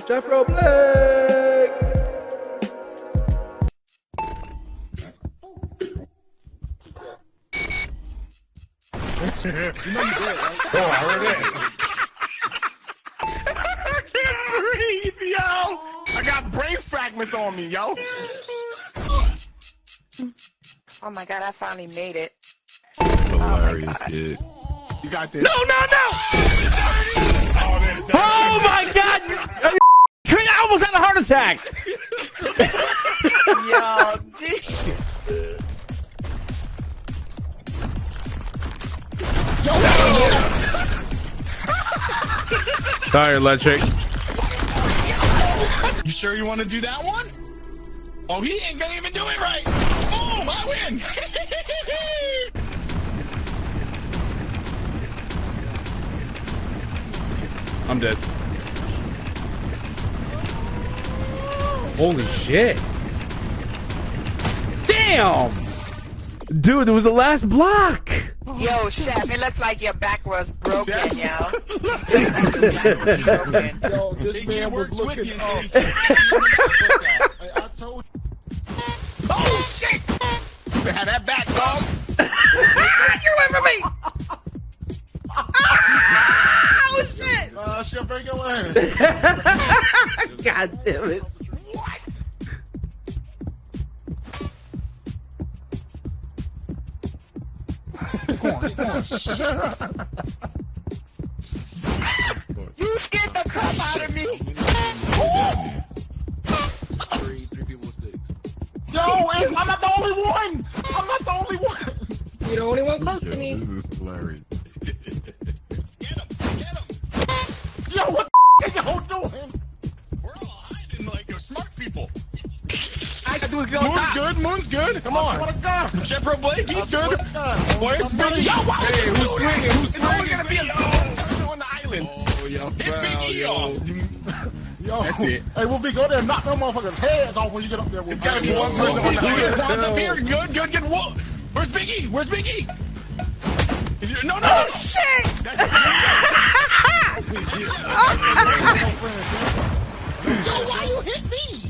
Jeffro Blake. You know you did, right? Oh, I heard it. I can't breathe, yo. I got brain fragments on me, yo. Oh my god, I finally made it. Hilarious, kid. You got this. No! Oh my god! I almost had a heart attack! Yo, dude. Sorry, Electric. You sure you want to do that one? Oh, he ain't gonna even do it right. Boom, I win. I'm dead. Holy shit. Damn! Dude, it was the last block! Yo, Chef, it looks like your back was broken, yo. Yo, this man was looking up. I told you. Oh, shit! You had that back, dog. Get away from me! Oh, shit! Chef, break away. God damn it. What? Come on. You scared the crap out of me. Three people sticks. Yo, I'm not the only one. I'm not the only one. You're the only one close to me. This is hilarious. Get him. Yo, what the y'all doing? We're all hiding like you're smart people. I can do it on top. Moon's good. Come on. What a gun. Jeffro Blake, he's good. Where's I'm Biggie? Yo, why Hey, is who's swinging? Who's It's only swinging? gonna be a on the island. Oh, y'all Hit foul, Biggie yo. off. Yo, That's it. Hey, we'll be go there and knock them motherfuckers' heads off when you get up there. It's gotta be one person on the island. One's up here. Good. Get Wolf. Where's Biggie? No. Oh, shit! Yo, why you hit me?